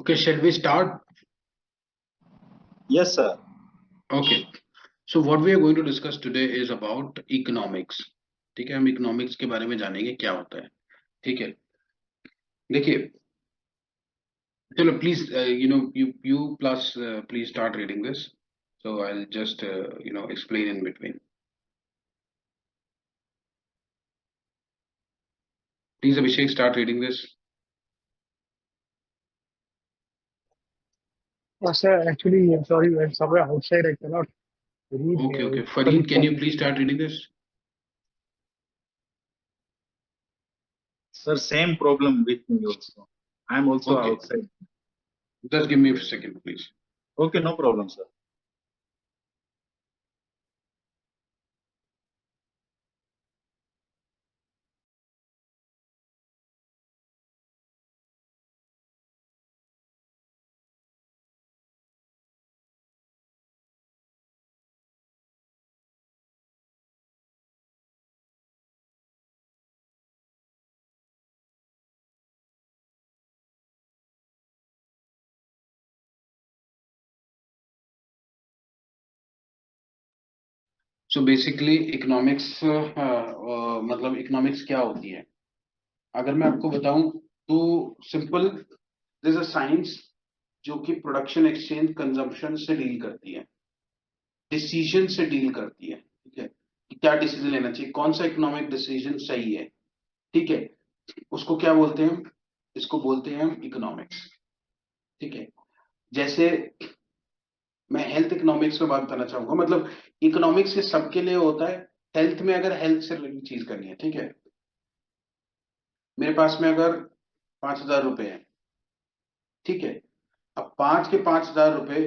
Okay, shall we start? Yes, sir. Okay. So what we are going to discuss today is about economics. ठीक है, हम economics के बारे में जानेंगे क्या होता है. ठीक है, देखिए, चलो please you plus please start reading this. So I'll just explain in between. Please Abhishek, start reading this. Sir, actually, sorry, I'm somewhere outside. I cannot read. Okay. It's Fareed, can you please start reading this? Sir, same problem with me also. I'm also Okay. outside. Just give me a second, please. Okay, no problem, sir. So basically economics मतलब economics क्या होती है, अगर मैं आपको बताऊं तो simple, this a science जो कि प्रोडक्शन, एक्सचेंज, कंजम्पशन से डील करती है, डिसीजन से डील करती है. ठीक है, कि क्या डिसीजन लेना चाहिए, कौन सा इकोनॉमिक डिसीजन सही है. ठीक है, उसको क्या बोलते हैं, इसको बोलते हैं हम इकोनॉमिक्स. ठीक है, जैसे मैं हेल्थ इकोनॉमिक्स में बात करना चाहूंगा, मतलब इकोनॉमिक्स ये सबके लिए होता है. हेल्थ में अगर हेल्थ से रिलेटेड चीज करनी है, ठीक है, मेरे पास में अगर 5,000 रुपए है, ठीक है, अब 5 के 5,000 रुपए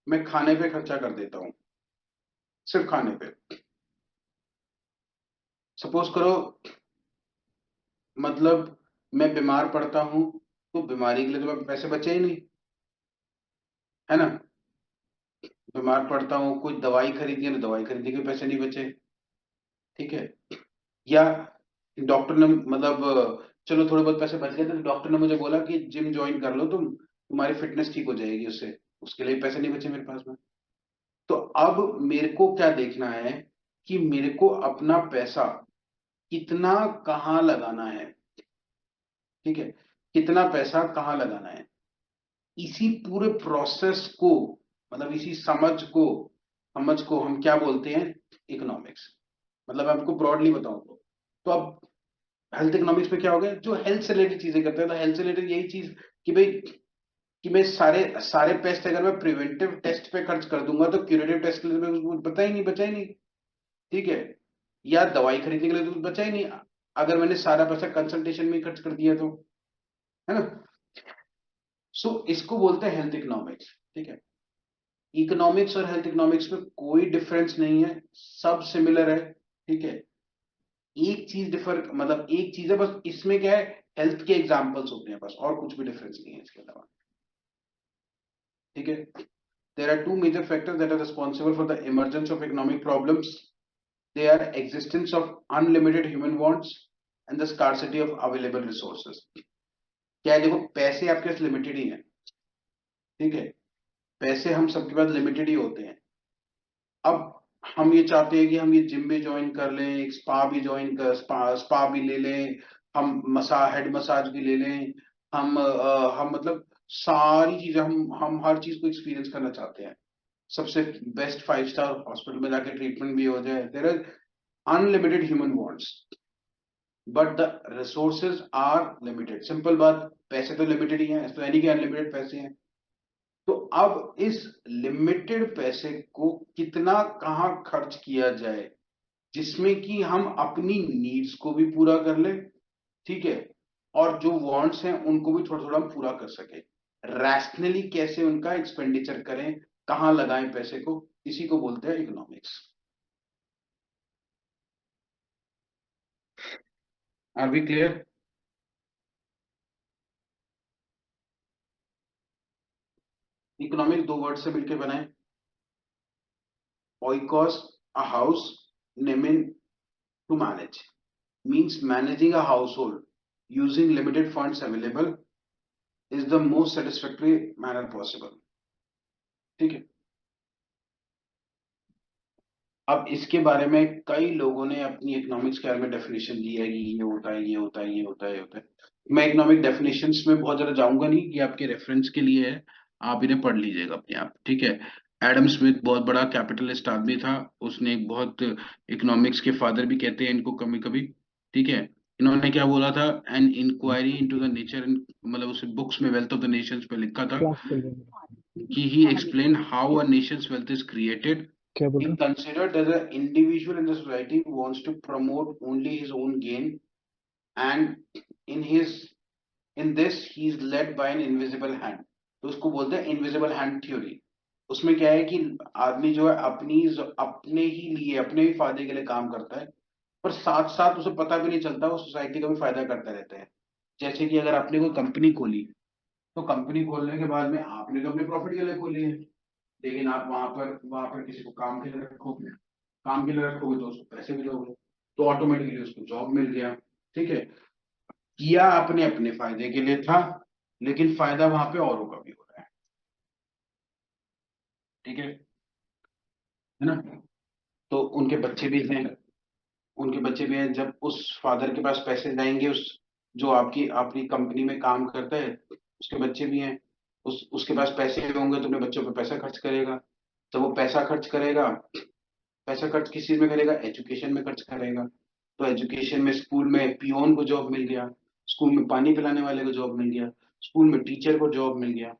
मैं खाने पे खर्चा कर देता हूं, सिर्फ खाने पे. सपोज करो, मतलब मैं बीमार पड़ता हूं, तो बीमारी के लिए तो मैं पैसे बचे ही नहीं, है ना. बीमार पड़ता हूँ, कोई दवाई खरीदनी है तो दवाई खरीदने के पैसे नहीं बचे. ठीक है, या डॉक्टर ने मतलब चलो थोड़े बहुत पैसे बच गए, तो डॉक्टर ने मुझे बोला कि जिम ज्वाइन कर लो तुम, तुम्हारी फिटनेस ठीक हो जाएगी उससे, उसके लिए पैसे नहीं बचे मेरे पास में. तो अब मेरे को क्या देखना है कि मेरे को अपना पैसा कितना कहाँ लगाना है. ठीक है, कितना पैसा कहाँ लगाना है, इसी पूरे प्रोसेस को, मतलब इसी समझ को हम क्या बोलते हैं, इकोनॉमिक्स. मतलब मैं आपको ब्रॉडली बताऊं तो अब हेल्थ इकोनॉमिक्स में क्या हो गया, जो हेल्थ से रिलेटेड चीजें करते हैं, तो हेल्थ से रिलेटेड यही चीज कि भाई, कि मैं सारे सारे पैसे अगर मैं प्रिवेंटिव टेस्ट पे खर्च कर दूंगा तो क्यूरेटिव टेस्ट के लिए तो कुछ बचा ही नहीं. ठीक है, या दवाई खरीदने के लिए तो कुछ बचा ही नहीं, अगर मैंने सारा पैसा कंसल्टेशन में ही खर्च कर दिया तो, है ना. सो इसको बोलते हैं हेल्थ इकोनॉमिक्स. ठीक है, इकोनॉमिक्स और हेल्थ इकोनॉमिक्स में कोई डिफरेंस नहीं है, सब सिमिलर है. ठीक है, एक चीज डिफर, मतलब एक चीज है बस, इसमें क्या है, हेल्थ के एग्जांपल्स होते हैं बस, और कुछ भी डिफरेंस नहीं है इसके अलावा. ठीक है, there are two major factors that are responsible for the emergence of economic problems. They are existence of unlimited human wants and the scarcity of available resources. क्या है, देखो पैसे आपके पास लिमिटेड ही हैं. ठीक है, पैसे हम सबके पास लिमिटेड ही होते हैं. अब हम ये चाहते हैं कि हम ये जिम भी ज्वाइन कर लें, एक स्पा भी ज्वाइन कर, स्पा भी ले लें, हम हेड मसाज भी ले लें, हम मतलब सारी चीजें, हम हर चीज को एक्सपीरियंस करना चाहते हैं, सबसे बेस्ट 5 स्टार हॉस्पिटल में जाके ट्रीटमेंट भी हो जाए. There is unlimited human wants, but the resources are limited. Simple बात, पैसे तो लिमिटेड ही हैं, तो यानी कि अनलिमिटेड पैसे हैं. तो अब इस लिमिटेड पैसे को कितना कहाँ खर्च किया जाए, जिसमें कि हम अपनी नीड्स को भी पूरा कर ले. ठीक है, और जो वांट्स हैं उनको भी थोड़ा थोड़ा हम पूरा कर सके. रैशनली कैसे उनका एक्सपेंडिचर करें, कहाँ लगाएं पैसे को, इसी को बोलते हैं economics. Are we clear? Economics दो वर्ड से मिलकर बनाए. oikos, a house, nemin, to manage, means managing a household using limited funds available. Is the most satisfactory manner possible. ठीक है। अब इसके बारे में कई लोगों ने अपनी इकोनॉमिक्स के बारे में डेफिनेशन दी है कि ये होता है, ये होता है, ये होता है, ये होता है। मैं इकोनॉमिक डेफिनेशंस में बहुत ज्यादा जाऊंगा नहीं, कि आपके रेफरेंस के लिए है, आप इन्हें पढ़ लीजिएगा अपने आप। ठीक है। एडम स्मिथ बहुत बड़ा कैपिटलिस्ट आदमी था, उसने एक बहुत, इकोनॉमिक्स के फादर भी कहते हैं इनको कभी कभी। ठीक है। इन्होंने क्या बोला था, an inquiry into the nature, मतलब उस बुक्स में वेल्थ ऑफ द नेशंस पे लिखा था क्लास चल रही है। कि he explained how a nation's wealth is created. क्या बोल He रहे considered that the individual in the society wants to promote only his own gain, and in his in this he is led by an invisible hand. तो उसको बोलते हैं invisible hand theory. उसमें क्या है कि आदमी जो है अपने ही लिए, अपने ही फायदे के लिए काम करता है, पर साथ साथ उसे पता भी नहीं चलता, वो सोसाइटी का भी फायदा करता रहता है। जैसे कि अगर आपने कोई कंपनी खोली, तो कंपनी खोलने के बाद में आपने तो अपने प्रॉफिट के लिए खोली है, लेकिन आप वहां पर किसी को काम के लिए रखोगे, काम के लिए रखोगे तो उसको पैसे भी दोगे, तो ऑटोमेटिकली उसको जॉब मिल गया। ठीक है। किया आपने अपने फायदे के लिए था, लेकिन फायदा वहां पे औरों का भी हो रहा है। ठीक है ना। तो उनके बच्चे भी हैं, उनके बच्चे भी हैं, जब उस फादर के पास पैसे जाएंगे, उस जो आपकी अपनी कंपनी में काम करता है, उसके बच्चे भी हैं, उसके पास पैसे होंगे तो अपने बच्चों पे पैसा खर्च करेगा। जब वो पैसा खर्च करेगा, पैसा खर्च किस चीज में करेगा, एजुकेशन में खर्च करेगा। तो एजुकेशन में स्कूल में पियोन को जॉब मिल गया, स्कूल में पानी पिलाने वाले को जॉब मिल गया, स्कूल में टीचर को जॉब मिल गया।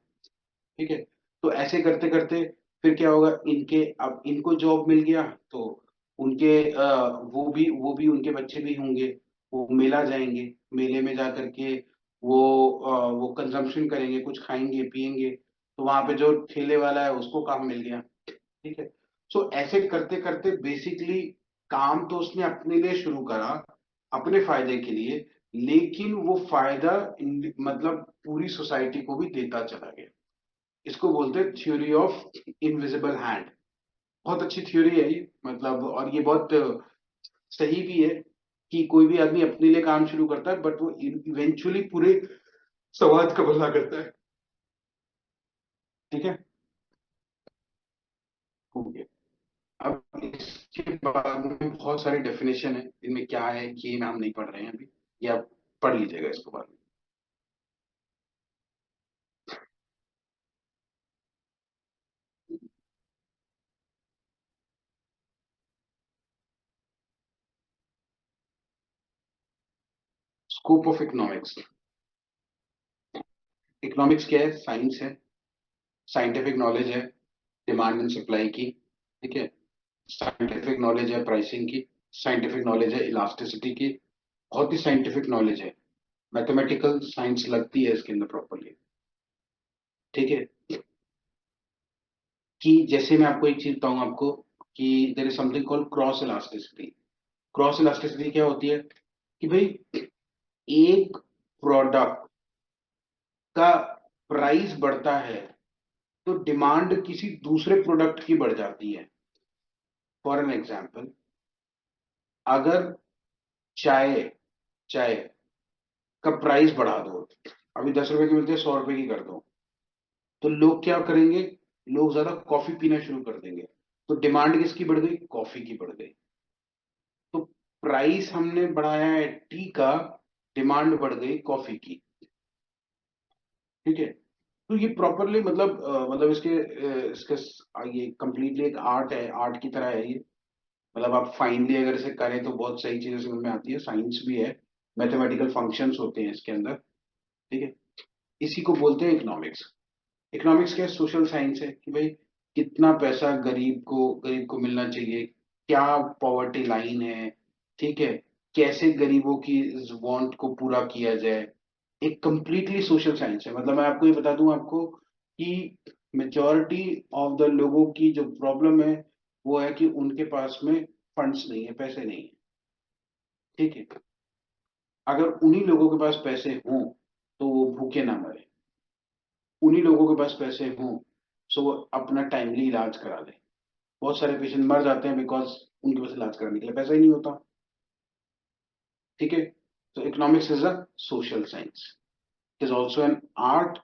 ठीक है। तो ऐसे करते करते फिर क्या होगा, इनके अब इनको जॉब मिल गया, तो उनके वो भी उनके बच्चे भी होंगे, वो मेला जाएंगे, मेले में जा करके वो कंजम्पशन करेंगे, कुछ खाएंगे पिएंगे, तो वहां पे जो ठेले वाला है उसको काम मिल गया। ठीक है। सो ऐसे करते करते बेसिकली काम तो उसने अपने लिए शुरू करा, अपने फायदे के लिए, लेकिन वो फायदा मतलब पूरी सोसाइटी को भी देता चला गया। इसको बोलते हैं थ्योरी ऑफ इनविजिबल हैंड। बहुत अच्छी थ्योरी है ये, मतलब, और ये बहुत सही भी है कि कोई भी आदमी अपने लिए काम शुरू करता है, बट वो इवेंचुअली पूरे समाज का भला करता है। ठीक है। हो गया। अब इसके बाद में बहुत सारी डेफिनेशन है, इनमें क्या है कि हम नहीं पढ़ रहे हैं अभी, या पढ़ लीजिएगा इसको बाद में। Scope of economics. इकोनॉमिक्स क्या है, साइंस है, साइंटिफिक नॉलेज है डिमांड एंड सप्लाई की। ठीक है। साइंटिफिक नॉलेज है प्राइसिंग की, साइंटिफिक नॉलेज है इलास्टिसिटी की, बहुत ही साइंटिफिक नॉलेज है, मैथमेटिकल साइंस लगती है इसके अंदर प्रॉपरली। ठीक है। कि जैसे मैं आपको एक चीज बताऊं आपको, कि there is something called cross elasticity. Cross elasticity क्या होती है, कि भाई एक प्रोडक्ट का प्राइस बढ़ता है, तो डिमांड किसी दूसरे प्रोडक्ट की बढ़ जाती है। फॉर एन एग्जांपल, अगर चाय चाय का प्राइस बढ़ा दो, अभी 10 रुपए की मिलती है, 100 रुपए की कर दो, तो लोग क्या करेंगे, लोग ज्यादा कॉफी पीना शुरू कर देंगे। तो डिमांड किसकी बढ़ गई, कॉफी की बढ़ गई। तो प्राइस हमने बढ़ाया है टी का, डिमांड बढ़ गई कॉफी की। ठीक है। तो ये प्रॉपरली मतलब ये कंप्लीटली एक आर्ट है, आर्ट की तरह है ये। मतलब आप फाइनली अगर इसे करें तो बहुत सही चीजें समझ में आती है, साइंस भी है, मैथमेटिकल फंक्शंस होते हैं इसके अंदर। ठीक है। इसी को बोलते हैं इकोनॉमिक्स। इकोनॉमिक्स क्या है, सोशल साइंस है, कि भाई कितना पैसा गरीब को मिलना चाहिए, क्या पॉवर्टी लाइन है। ठीक है। कैसे गरीबों की वांट को पूरा किया जाए। एक कंप्लीटली सोशल साइंस है। मतलब मैं आपको ये बता दूं आपको कि मेजॉरिटी ऑफ द लोगों की जो प्रॉब्लम है, वो है कि उनके पास में फंड्स नहीं है, पैसे नहीं है। ठीक है। अगर उन्हीं लोगों के पास पैसे हों, तो वो भूखे ना मरे। उन्हीं लोगों के पास पैसे हों, सो वो अपना टाइमली इलाज करा ले। बहुत सारे पेशेंट मर जाते हैं बिकॉज उनके पास इलाज कराने के लिए पैसा ही नहीं होता। ठीक है। तो economics is a social science. It is also an art,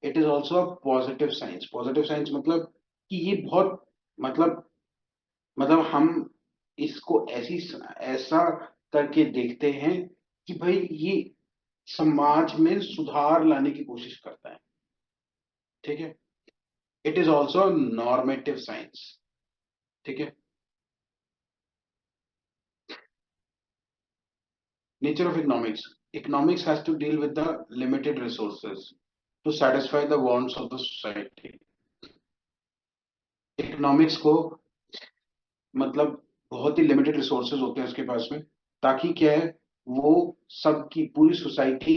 it is also a positive science. Positive science मतलब कि ये बहुत मतलब हम इसको ऐसा करके देखते हैं कि भाई ये समाज में सुधार लाने की कोशिश करता है। ठीक है, it is also normative science. ठीक है, nature of economics, economics has to deal with the limited resources to satisfy the wants of the society। Economics को मतलब बहुत ही लिमिटेड रिसोर्सेज होते हैं उसके पास में, ताकि क्या है वो सबकी पूरी सोसाइटी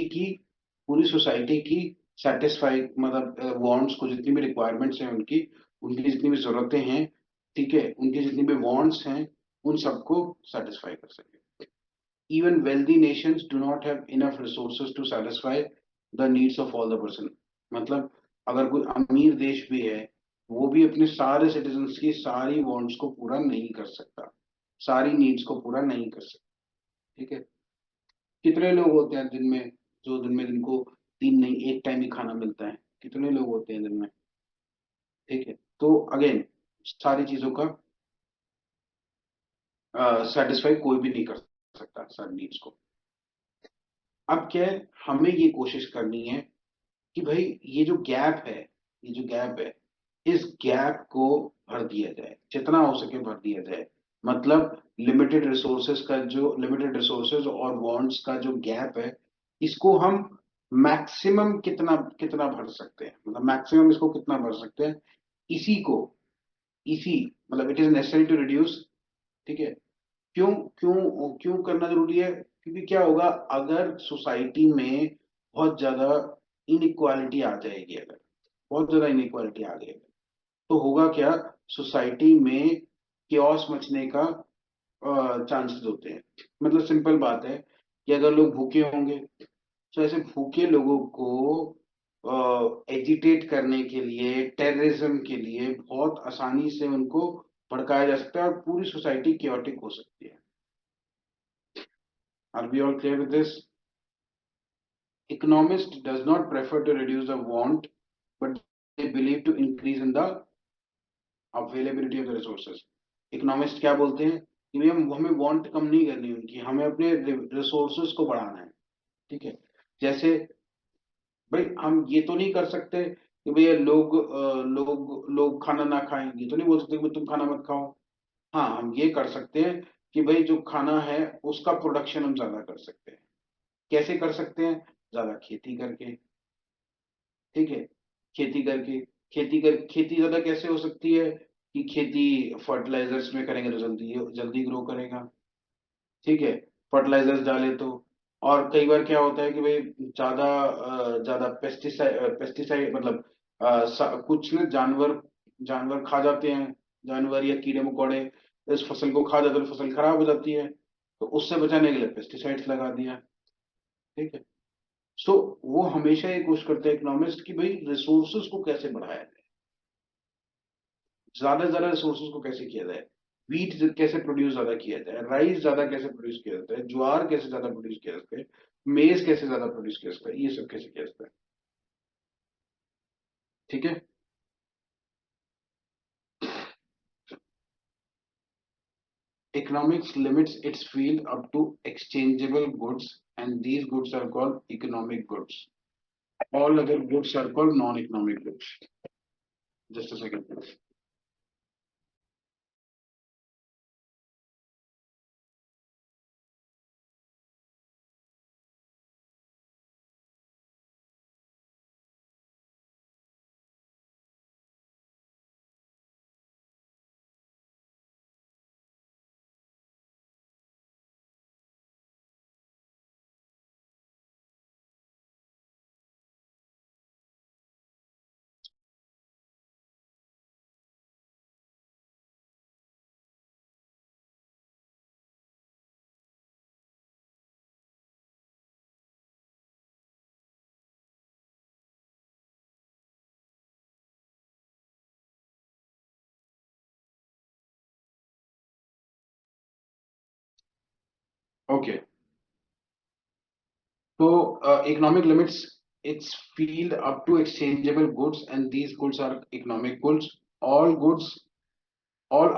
की सेटिस्फाई मतलब वांट्स को, जितनी भी रिक्वायरमेंट्स हैं उनकी, उनकी जितनी भी जरूरतें हैं, ठीक है, उनकी जितनी भी वांट्स हैं, उन सबको सेटिस्फाई कर सके। Even wealthy nations do not have enough resources to satisfy the needs of all the person. मतलब अगर कोई अमीर देश भी है, वो भी अपने सारे सिटीजन्स की सारी वांट्स को पूरा नहीं कर सकता, सारी नीड्स को पूरा नहीं कर सकता। ठीक है, कितने लोग होते हैं दिन में, जो दिन में जिनको तीन नहीं एक टाइम ही खाना मिलता है? कितने लोग होते हैं दिन में? ठीक है, तो अगेन सारी चीजों का सेटिस्फाई कोई भी नहीं कर सकता सारी नीड्स को। अब क्या है, हमें ये कोशिश करनी है कि भाई ये जो गैप है, ये जो गैप है, इस गैप को भर दिया जाए, जितना हो सके भर दिया जाए। मतलब लिमिटेड रिसोर्सेज और वांट्स का जो गैप है, इसको हम मैक्सिमम कितना कितना भर सकते हैं, मतलब मैक्सिमम इसको कितना भर सकते हैं, इसी को इसी मतलब it is necessary to reduce. ठीक है, क्यों क्यों क्यों करना जरूरी है? क्योंकि क्या होगा अगर सोसाइटी में बहुत ज्यादा इनइक्वालिटी आ जाएगी, अगर बहुत ज्यादा इनइक्वालिटी आ जाएगी तो होगा क्या, सोसाइटी में केओस मचने का चांसेस होते हैं। मतलब सिंपल बात है कि अगर लोग भूखे होंगे, तो ऐसे भूखे लोगों को एजिटेट करने के लिए, टेररिज्म के लिए बहुत आसानी से उनको भड़काया जा सकता है और पूरी सोसाइटी केओटिक हो सकती है। Are we all clear with this? Economist does not prefer to reduce the want, but they believe to increase in the availability of the resources। Economist क्या बोलते हैं कि भाई हम हमें want कम नहीं करनी उनकी, हमें अपने रिसोर्सेज को बढ़ाना है। ठीक है, जैसे भाई हम ये तो नहीं कर सकते कि भैया लोग खाना ना खाएं, ये तो नहीं बोल सकते कि भाई तुम खाना मत खाओ। हाँ, हम ये कर सकते हैं कि भाई जो खाना है उसका प्रोडक्शन हम ज्यादा कर सकते हैं। कैसे कर सकते हैं? ज्यादा खेती करके। ठीक है, खेती करके, खेती ज्यादा कैसे हो सकती है कि खेती फर्टिलाइजर्स में करेंगे तो जल्दी जल्दी ग्रो करेगा। ठीक है, फर्टिलाइजर्स डाले तो। और कई बार क्या होता है कि भाई ज्यादा पेस्टिसाइड मतलब कुछ ना जानवर जानवर खा जाते हैं, जानवर या कीड़े मकोड़े इस फसल को खा जाते हैं तो फसल खराब हो जाती है, तो उससे बचाने के लिए पेस्टिसाइड्स लगा दिया। ठीक है, सो वो हमेशा ये कोशिश करते हैं इकोनॉमिस्ट की भाई रिसोर्सेज को कैसे बढ़ाया जाए, ज्यादा से ज्यादा रिसोर्सेज को कैसे किया जाए, वीट कैसे प्रोड्यूस ज्यादा किया जाए, राइस ज्यादा कैसे प्रोड्यूस किया जाता है, ज्वार कैसे ज्यादा प्रोड्यूस किया जाता है, मेज कैसे ज्यादा प्रोड्यूस किया जाता है, ये सब कैसे किया जाता है। ठीक है, economics limits its field up to exchangeable goods and these goods are called economic goods, all other goods are called non-economic goods। just a second please। Okay, तो economic limits its field up to exchangeable goods, and these goods are economic goods. All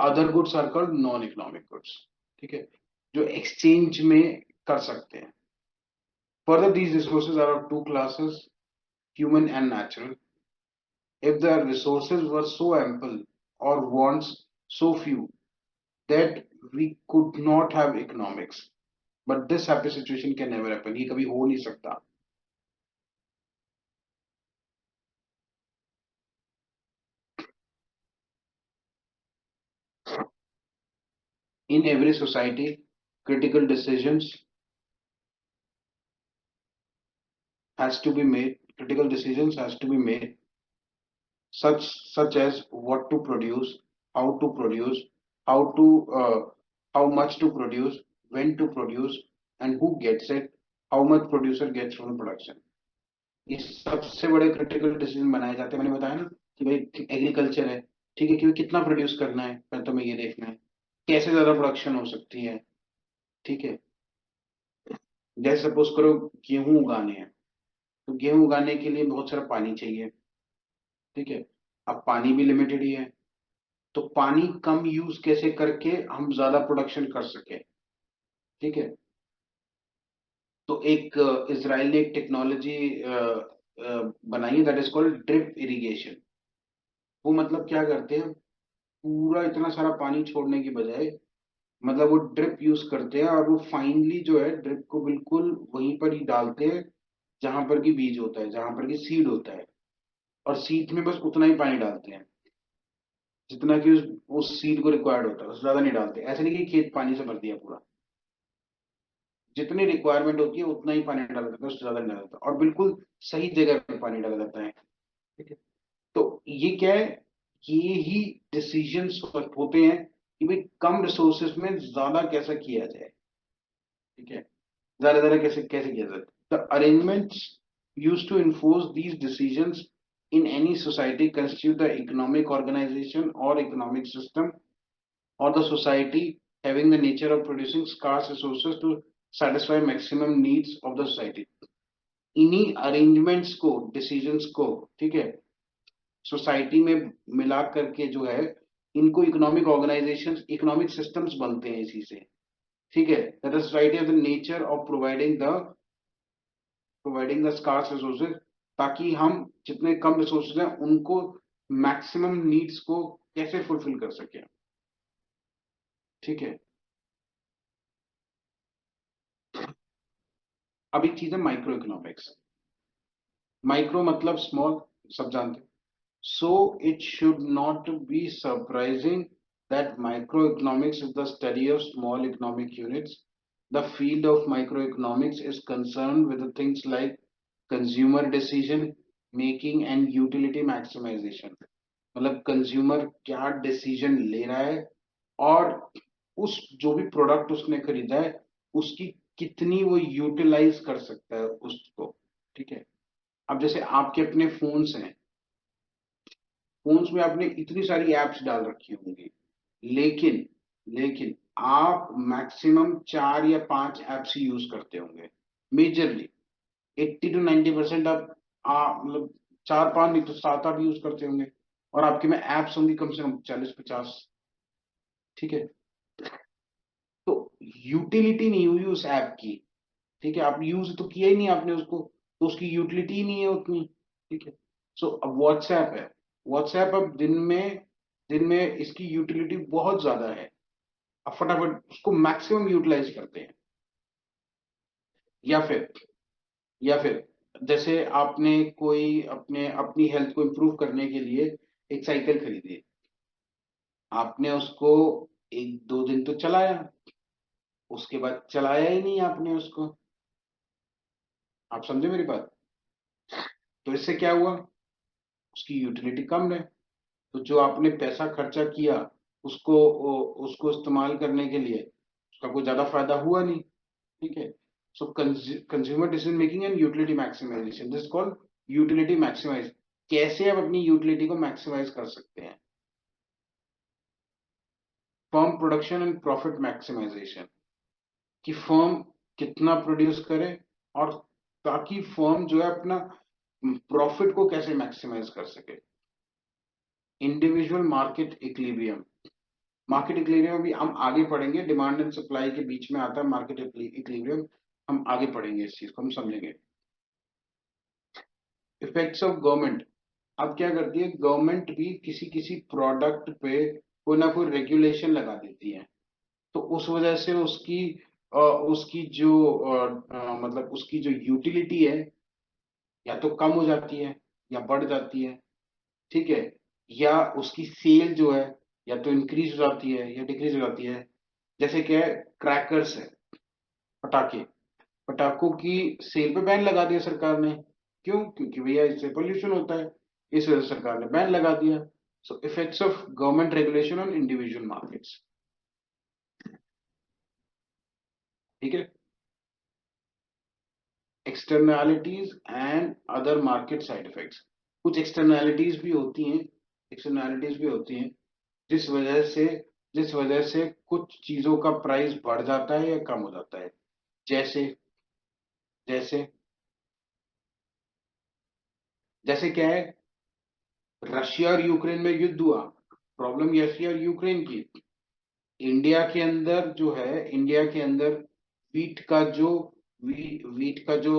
other goods are called non economic goods. ठीक है, जो exchange में कर सकते हैं. Further, these resources are of two classes, human and natural. If the resources were so ample or wants so few that we could not have economics, but this happy situation can never happen. ये कभी हो नहीं सकता. In every society, critical decisions has to be made. Critical decisions has to be made, such as what to produce, how to produce, how to how much to produce, when to produce, and who gets it, how much producer gets from the production. ये सबसे बड़े critical decision बनाए जाते हैं. मैंने बताया ना कि भाई एग्रीकल्चर है, ठीक है, कि कितना प्रोड्यूस करना है, पहले तो हमें ये देखना है कैसे ज्यादा प्रोडक्शन हो सकती है. ठीक है, जैसे सपोज करो गेहूं उगाने हैं, तो गेहूं उगाने के लिए बहुत सारा पानी चाहिए. ठीक है, अब पानी भी लिमिटेड ही है, तो पानी कम यूज कैसे करके हम ज्यादा प्रोडक्शन कर सके. ठीक है, तो एक इजराइल ने एक टेक्नोलॉजी बनाई है, that is called drip irrigation. वो मतलब क्या करते हैं, पूरा इतना सारा पानी छोड़ने की बजाय मतलब वो ड्रिप यूज करते हैं, और वो फाइनली जो है ड्रिप को बिल्कुल वहीं पर ही डालते हैं जहां पर की बीज होता है, जहां पर की सीड होता है, और सीड में बस उतना ही पानी डालते हैं जितना कि उस सीड को रिक्वायर्ड होता है, उससे ज्यादा नहीं डालते. ऐसे नहीं कि खेत पानी से भर दिया पूरा, जितनी रिक्वायरमेंट होती है उतना ही पानी डाला जाता है, उससे ज्यादा नहीं डाला जाता, और बिल्कुल सही जगह पे पानी डाला जाता है. ठीक है, तो ये क्या है, ये ही डिसीजंस होते हैं कि भाई कम रिसोर्सेज में ज्यादा कैसा किया जाए. ठीक है, ज्यादा ज्यादा कैसे कैसे किया जाए. The arrangements used to enforce these decisions in any society constitute the economic organization or economic system or the society having the nature of producing scarce resources to satisfy maximum needs of the society. इन्हीं arrangements को, decisions को, ठीक है, society में मिला करके जो है इनको इकोनॉमिक ऑर्गेनाइजेशंस, इकोनॉमिक सिस्टम्स बनते हैं इसी से. ठीक है, that the society have the nature of providing the scarce resources, ताकि हम जितने कम रिसोर्सेज हैं उनको मैक्सिमम नीड्स को कैसे फुलफिल कर सके. ठीक है, अब एक चीज है माइक्रो इकोनॉमिक्स. माइक्रो मतलब स्मॉल, सब जानते हैं. So it should not be surprising that micro economics is the study of small economic units. The field of micro economics is concern with things like consumer decision making and utility maximization. मतलब consumer क्या decision ले रहा है, और उस जो भी product उसने खरीदा है उसकी कितनी वो यूटिलाइज कर सकता है उसको. ठीक है, अब जैसे आपके अपने फोन्स हैं, फोन्स में आपने इतनी सारी एप्स डाल रखी होंगी, लेकिन लेकिन आप मैक्सिमम 4 या 5 एप्स ही यूज करते होंगे मेजरली. 80 to 90% आप मतलब 4-5 नहीं तो 7-8 यूज करते होंगे, और आपके में एप्स होंगी कम से कम 40-50. ठीक है, तो यूटिलिटी नहीं हुई उस ऐप की. ठीक है, आप यूज तो किया ही नहीं आपने उसको, तो उसकी यूटिलिटी ही नहीं है उतनी. ठीक है, सो अब व्हाट्सएप है, व्हाट्सएप अब दिन में इसकी यूटिलिटी बहुत ज्यादा है, अब फटाफट उसको मैक्सिमम यूटिलाइज करते हैं. या फिर या फिर जैसे आपने कोई अपने अपनी हेल्थ को इम्प्रूव करने के लिए एक साइकिल खरीदी, आपने उसको 1-2 दिन तो चलाया, उसके बाद चलाया ही नहीं आपने उसको. आप समझे मेरी बात. तो इससे क्या हुआ, उसकी यूटिलिटी कम है, तो जो आपने पैसा खर्चा किया उसको उसको इस्तेमाल करने के लिए उसका कोई ज्यादा फायदा हुआ नहीं. ठीक है, so consumer decision making and utility maximization, this called utility maximize. कैसे आप अपनी यूटिलिटी को मैक्सिमाइज कर सकते हैं. Firm production and profit maximization, कि फर्म कितना प्रोड्यूस करे, और ताकि फर्म जो है अपना प्रॉफिट को कैसे मैक्सिमाइज कर सके। Individual market equilibrium, market equilibrium भी हम आगे पढ़ेंगे, डिमांड एंड सप्लाई के बीच में आता है मार्केट इक्विलिब्रियम, हम आगे पढ़ेंगे, इस चीज को हम समझेंगे। इफेक्ट्स ऑफ गवर्नमेंट, अब क्या करती है गवर्नमेंट भी किसी किसी प्रोडक्ट पे कोई ना कोई रेगुलेशन लगा देती है, तो उस वजह से उसकी जो मतलब उसकी जो यूटिलिटी है या तो कम हो जाती है या बढ़ जाती है, ठीक है, या उसकी सेल जो है या तो इंक्रीज हो जाती है या डिक्रीज हो जाती है। जैसे क्या है, क्रैकर्स है, पटाखे, पटाखों की सेल पे बैन लगा दिया सरकार ने, क्यों, क्योंकि भैया इससे पोल्यूशन होता है, इस वजह से सरकार ने बैन लगा दिया। So effects of government regulation on individual markets, ठीक है। Externalities and other market side effects, कुछ एक्सटर्नैलिटीज भी होती हैं, एक्सटर्नैलिटीज भी होती हैं जिस वजह से जिस वजह से कुछ चीजों का प्राइस बढ़ जाता है या कम हो जाता है। जैसे जैसे जैसे क्या है, रशिया और यूक्रेन में युद्ध हुआ, प्रॉब्लम रशिया और यूक्रेन की, इंडिया के अंदर वीट का जो वीट का जो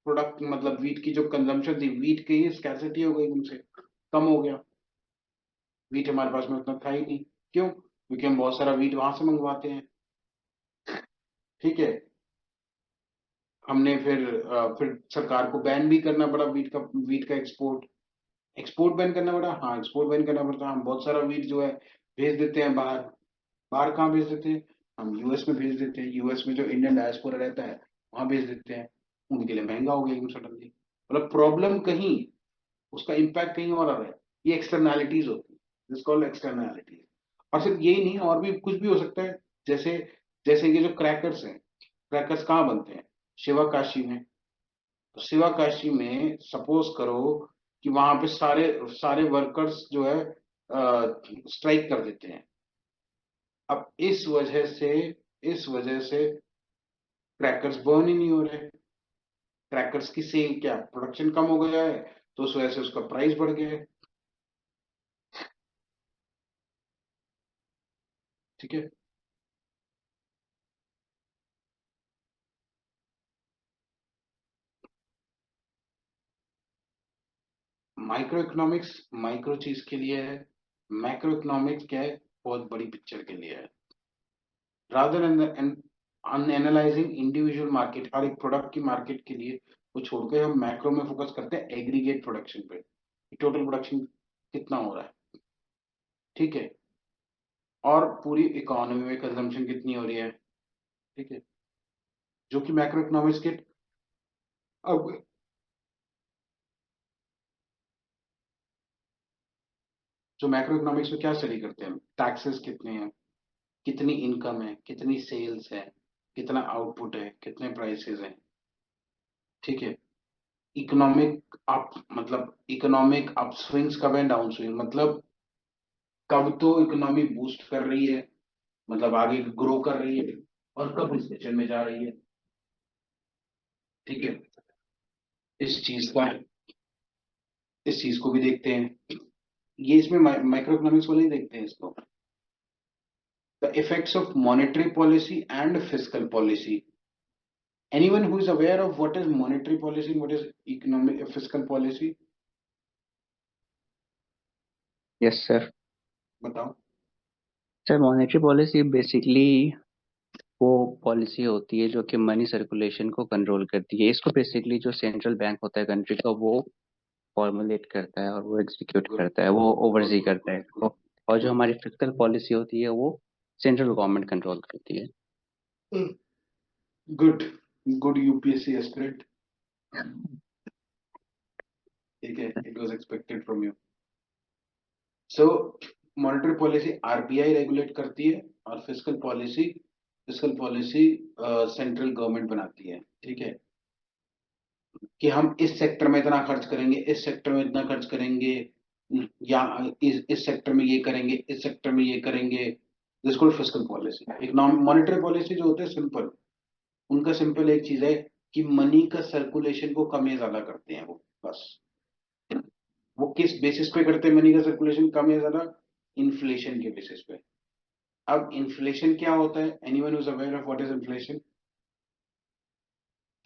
प्रोडक्ट, मतलब वीट की जो कंजम्पशन थी, वीट की स्कैर्सिटी हो गई, उनसे कम हो गया, वीट हमारे पास में उतना था ही नहीं, क्यों, क्योंकि हम बहुत सारा वीट वहां से मंगवाते हैं, ठीक है। हमने फिर सरकार को बैन भी करना पड़ा, वीट का एक्सपोर्ट एक्सपोर्ट बैन करना पड़ा, हाँ एक्सपोर्ट बैन करना पड़ता, हम बहुत सारा वीट जो है भेज देते हैं बाहर। बाहर कहाँ भेज देते हैं, हम यूएस में भेज देते हैं, यूएस में जो इंडियन डायस्पोरा रहता है वहां भेज देते हैं, उनके लिए महंगा हो गया एकदम सडनली, मतलब प्रॉब्लम कहीं, उसका इम्पैक्ट कहीं और आ रहा है, ये एक्सटर्नैलिटीज होती है, दिस कॉल्ड एक्सटर्नैलिटीज। और सिर्फ यही नहीं, और भी कुछ भी हो सकता है, जैसे जैसे ये जो क्रैकर्स हैं, क्रैकर्स कहाँ बनते हैं, शिवाकाशी में, तो शिवाकाशी में सपोज करो कि वहां पे सारे सारे वर्कर्स जो है स्ट्राइक कर देते हैं, अब इस वजह से क्रैकर्स बर्न ही नहीं हो रहे, क्रैकर्स की सेल, क्या प्रोडक्शन कम हो गया है, तो उस वजह से उसका प्राइस बढ़ गया है, ठीक है। माइक्रो इकोनॉमिक्स माइक्रो चीज के लिए है, मैक्रो इकोनॉमिक्स क्या है, बहुत बड़ी पिक्चर के लिए है। Rather an analysing individual market, हर एक प्रोडक्ट की मार्केट के लिए वो छोड़ के हम मैक्रो में फोकस करते हैं, एग्रीगेट प्रोडक्शन पे, टोटल प्रोडक्शन कितना हो रहा है, ठीक है, और पूरी इकोनॉमी में कंजम्पशन कितनी हो रही है, ठीक है, जो कि मैक्रो इकोनॉमिक्स के, अब जो मैक्रो इकोनॉमिक्स में क्या स्टडी करते हैं, टैक्सेस कितने हैं, कितनी इनकम है, कितनी सेल्स है, कितना आउटपुट है, कितने प्राइसेस हैं, ठीक है। इकोनॉमिक अप, मतलब इकोनॉमिक अप स्विंग्स कब है, डाउन स्विंग, मतलब कब तो इकोनॉमी बूस्ट कर रही है, मतलब आगे ग्रो कर रही है, और कब रिसेशन में जा रही है, ठीक है। इस चीज का इस चीज को भी देखते हैं, ये इसमें माइक्रो इकोनॉमिक्स को नहीं देखते हैं इसको। The effects of monetary policy and fiscal policy, anyone who is aware of what is monetary policy and what is economic fiscal policy, yes sir. बताओ। सर मॉनेटरी पॉलिसी बेसिकली वो policy होती है जो कि मनी सर्कुलेशन को control करती है। इसको बेसिकली जो सेंट्रल बैंक होता है कंट्री का वो फॉर्मुलेट करता है और वो एग्जीक्यूट गुड करता है, वो गुड ओवरसी गुड करता है गुड इसको। और जो गुड हमारी फिस्कल पॉलिसी होती है वो सेंट्रल गवर्नमेंट कंट्रोल करती है। गुड गुड यूपीएससी एस्पिरेंट, ठीक है, it was expected from you. So monetary policy RBI regulate करती है, और फिस्कल पॉलिसी सेंट्रल गवर्नमेंट बनाती है, ठीक है, कि हम इस सेक्टर में इतना खर्च करेंगे, इस सेक्टर में इतना खर्च करेंगे, या इस सेक्टर में ये करेंगे, इस सेक्टर में ये करेंगे, this called fiscal policy. Economic monetary policy जो होते हैं सिंपल, उनका सिंपल एक चीज है कि मनी का सर्कुलेशन को कम या ज्यादा करते हैं वो, बस। किस बेसिस पे करते हैं मनी का सर्कुलेशन कम या ज्यादा? इन्फ्लेशन के बेसिस पे। अब इन्फ्लेशन क्या होता है? Anyone who is aware of what is inflation?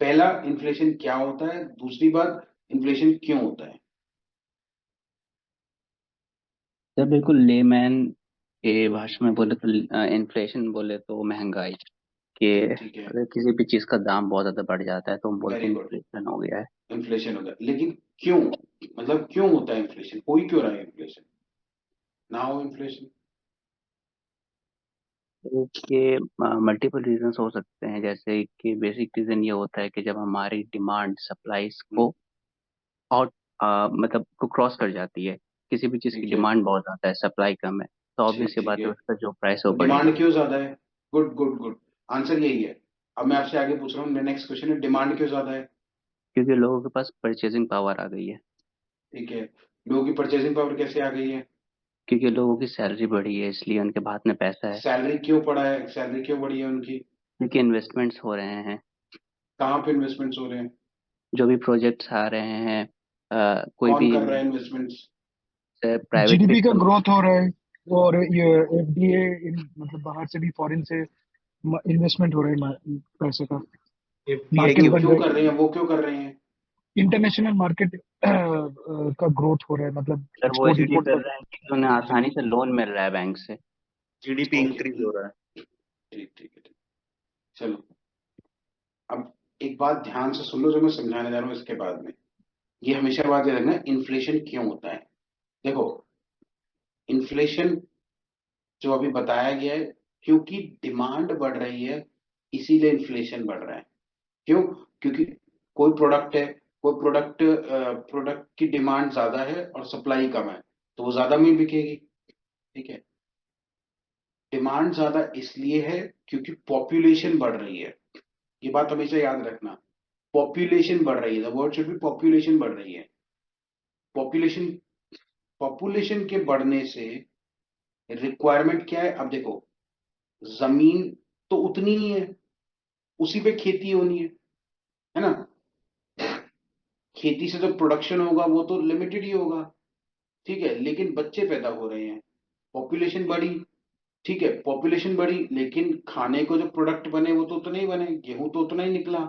पहला, इन्फ्लेशन क्या होता है, दूसरी बात, इन्फ्लेशन क्यों होता है? सर बिल्कुल लेमैन के भाषा में बोले तो इन्फ्लेशन बोले तो महंगाई कि ठीक है, अगर किसी भी चीज का दाम बहुत ज्यादा बढ़ जाता है तो हम बोलते वेरी हैं गुड। इन्फ्लेशन हो गया है। इन्फ्लेशन होता है, लेकिन क्यों? मतलब क्यों होता है इन्फ्लेशन? हो ही क्यों रहा है इन्फ्लेशन? ना हो इन्फ्लेशन? इसके मल्टीपल रीजंस हो सकते हैं, जैसे कि बेसिक रीजन ये होता है कि जब हमारी डिमांड सप्लाईज को आउट मतलब को क्रॉस कर जाती है, किसी भी चीज की ठीक है, डिमांड बहुत ज्यादा है, सप्लाई कम है, तो ऑब्वियस सी ठीक बात है। है उसका जो प्राइस है तो वो बढ़ेगा। डिमांड क्यों ज्यादा है? गुड गुड गुड, आंसर यही है। अब मैं आपसे आगे पूछ रहा हूँ, नेक्स्ट क्वेश्चन है, डिमांड क्यों ज्यादा है? क्योंकि लोगों के पास परचेजिंग पावर आ गई है। ठीक है, लोगों की परचेसिंग पावर कैसे आ गई है? क्योंकि लोगों की सैलरी बढ़ी है इसलिए उनके हाथ में पैसा है। सैलरी क्यों पड़ा है? सैलरी क्यों बढ़ी है उनकी? क्योंकि इन्वेस्टमेंट्स हो रहे हैं, कहाँ पे इन्वेस्टमेंट्स हो रहे हैं? जो भी प्रोजेक्ट्स आ रहे हैं, कोई कौन भी कर रहा है इन्वेस्टमेंट्स? प्राइवेट जीडीपी का सेक्टर। ग्रोथ हो रहा है, और ये एफडीए मतलब बाहर से भी, फॉरेन से इन्वेस्टमेंट हो रहा है पैसे का, FDI मार्केट वो के बन क्यों रहा कर रहे है, हैं? वो क्यों कर रहे हैं? इंटरनेशनल मार्केट का ग्रोथ हो रहा है, मतलब सर वो एक्सपोर्ट इसलिए इंपोर्ट कर का। रहे हैं क्योंकि उन्हें आसानी से लोन मिल रहा है बैंक से। GDP ओके, इंक्रीज हो रहा है। ठीक ठीक है, ठीक। चलो, अब एक बात ध्यान से सुन लो जो मैं समझाने जा रहा हूँ इसके बाद में। ये हमेशा बात याद रखना, इन्फ्लेशन क्यों होता है। देखो, इन्फ्लेशन जो अभी बताया गया है, क्योंकि डिमांड बढ़ रही है इसीलिए इन्फ्लेशन बढ़ रहा है। क्यों? क्योंकि कोई प्रोडक्ट है, कोई प्रोडक्ट की डिमांड ज्यादा है और सप्लाई कम है, तो वो ज्यादा में बिकेगी। ठीक है, डिमांड ज्यादा इसलिए है क्योंकि पॉपुलेशन बढ़ रही है। ये बात हमेशा याद रखना, पॉपुलेशन बढ़ रही है, the word should be population बढ़ रही है। पॉपुलेशन पॉपुलेशन के बढ़ने से रिक्वायरमेंट क्या है? अब देखो, जमीन तो उतनी ही है, उसी पे खेती होनी है ना? खेती से जो प्रोडक्शन होगा वो तो लिमिटेड ही होगा। ठीक है, लेकिन बच्चे पैदा हो रहे हैं, पॉपुलेशन बढ़ी। ठीक है, पॉपुलेशन बढ़ी, लेकिन खाने को जो प्रोडक्ट बने वो तो उतने ही बने, गेहूं तो उतना ही निकला।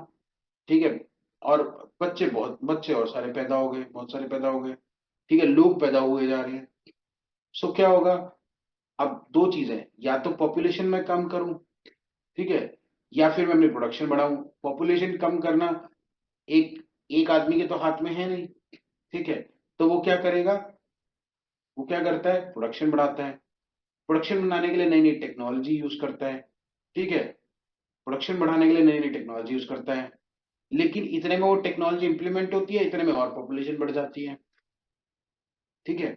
ठीक है, और बच्चे और सारे पैदा हो गए, बहुत सारे पैदा हो गए। ठीक है, लोग पैदा हुए जा रहे हैं। सो क्या होगा? अब दो चीजें, या तो पॉपुलेशन में कम करूं, ठीक है, या फिर मैं अपनी प्रोडक्शन बढ़ाऊं। पॉपुलेशन कम करना एक एक आदमी के तो हाथ में है नहीं। ठीक है, तो वो क्या करेगा? वो क्या करता है? प्रोडक्शन बढ़ाता है। प्रोडक्शन बनाने के लिए नई नई टेक्नोलॉजी यूज करता है। ठीक है, प्रोडक्शन बढ़ाने के लिए नई नई टेक्नोलॉजी यूज करता है, लेकिन इतने में वो टेक्नोलॉजी इंप्लीमेंट होती है, इतने में और पॉपुलेशन बढ़ जाती है। ठीक है,